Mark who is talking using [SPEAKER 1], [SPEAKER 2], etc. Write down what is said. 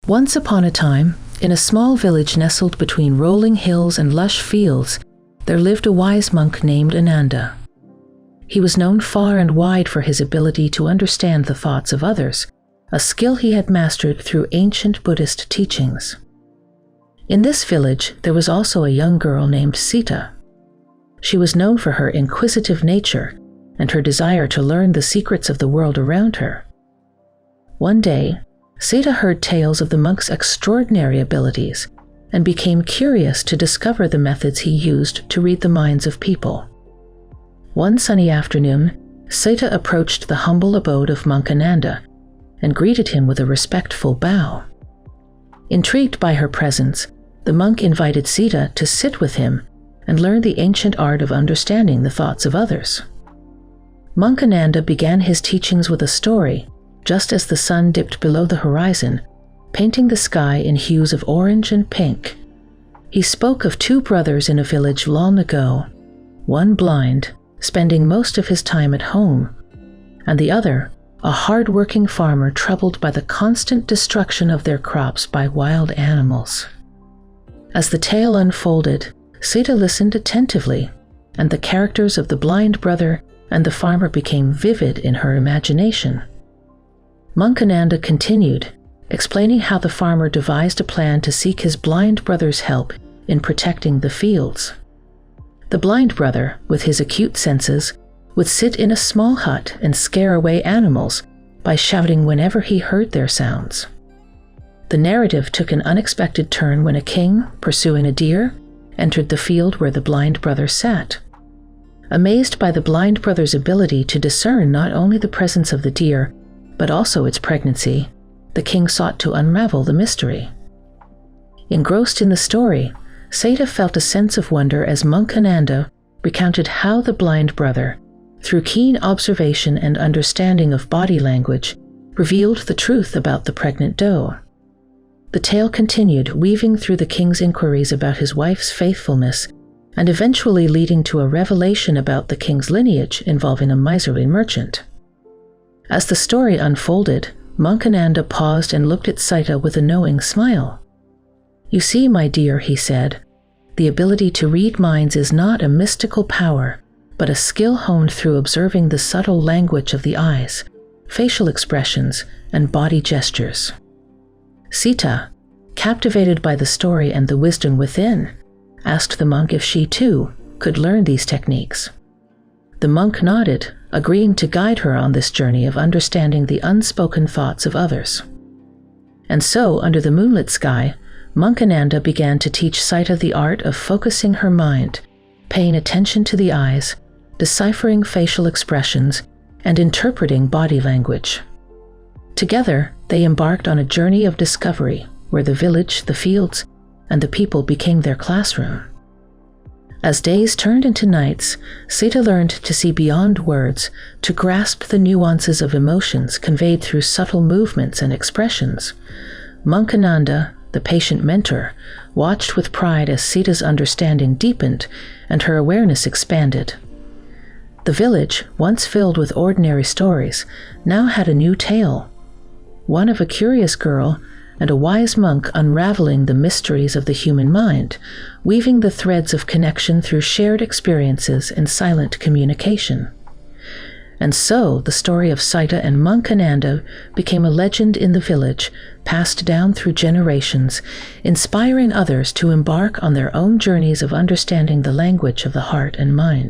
[SPEAKER 1] Once upon a time, in a small village nestled between rolling hills and lush fields, there lived a wise monk named Ananda. He was known far and wide for his ability to understand the thoughts of others, a skill he had mastered through ancient Buddhist teachings. In this village, there was also a young girl named Sita. She was known for her inquisitive nature and her desire to learn the secrets of the world around her. One day, Sita heard tales of the monk's extraordinary abilities and became curious to discover the methods he used to read the minds of people. One sunny afternoon, Sita approached the humble abode of Monk Ananda and greeted him with a respectful bow. Intrigued by her presence, the monk invited Sita to sit with him and learn the ancient art of understanding the thoughts of others. Monk Ananda began his teachings with a story, just as the sun dipped below the horizon, painting the sky in hues of orange and pink. He spoke of two brothers in a village long ago, one blind, spending most of his time at home, and the other, a hard-working farmer troubled by the constant destruction of their crops by wild animals. As the tale unfolded, Sita listened attentively, and the characters of the blind brother and the farmer became vivid in her imagination. Monk Ananda continued, explaining how the farmer devised a plan to seek his blind brother's help in protecting the fields. The blind brother, with his acute senses, would sit in a small hut and scare away animals by shouting whenever he heard their sounds. The narrative took an unexpected turn when a king, pursuing a deer, entered the field where the blind brother sat. Amazed by the blind brother's ability to discern not only the presence of the deer, but also its pregnancy, the king sought to unravel the mystery. Engrossed in the story, Sita felt a sense of wonder as Monk Ananda recounted how the blind brother, through keen observation and understanding of body language, revealed the truth about the pregnant doe. The tale continued, weaving through the king's inquiries about his wife's faithfulness and eventually leading to a revelation about the king's lineage involving a miserly merchant. As the story unfolded, Monk Ananda paused and looked at Sita with a knowing smile. "You see, my dear," he said, "the ability to read minds is not a mystical power, but a skill honed through observing the subtle language of the eyes, facial expressions, and body gestures." Sita, captivated by the story and the wisdom within, asked the monk if she too could learn these techniques. The monk nodded, agreeing to guide her on this journey of understanding the unspoken thoughts of others. And so, under the moonlit sky, Monk Ananda began to teach Sita the art of focusing her mind, paying attention to the eyes, deciphering facial expressions, and interpreting body language. Together, they embarked on a journey of discovery where the village, the fields, and the people became their classroom. As days turned into nights, Sita learned to see beyond words, to grasp the nuances of emotions conveyed through subtle movements and expressions. Monk Ananda, the patient mentor, watched with pride as Sita's understanding deepened and her awareness expanded. The village, once filled with ordinary stories, now had a new tale, one of a curious girl and a wise monk unraveling the mysteries of the human mind, weaving the threads of connection through shared experiences and silent communication. And so the story of Sita and Monk Ananda became a legend in the village, passed down through generations, inspiring others to embark on their own journeys of understanding the language of the heart and mind.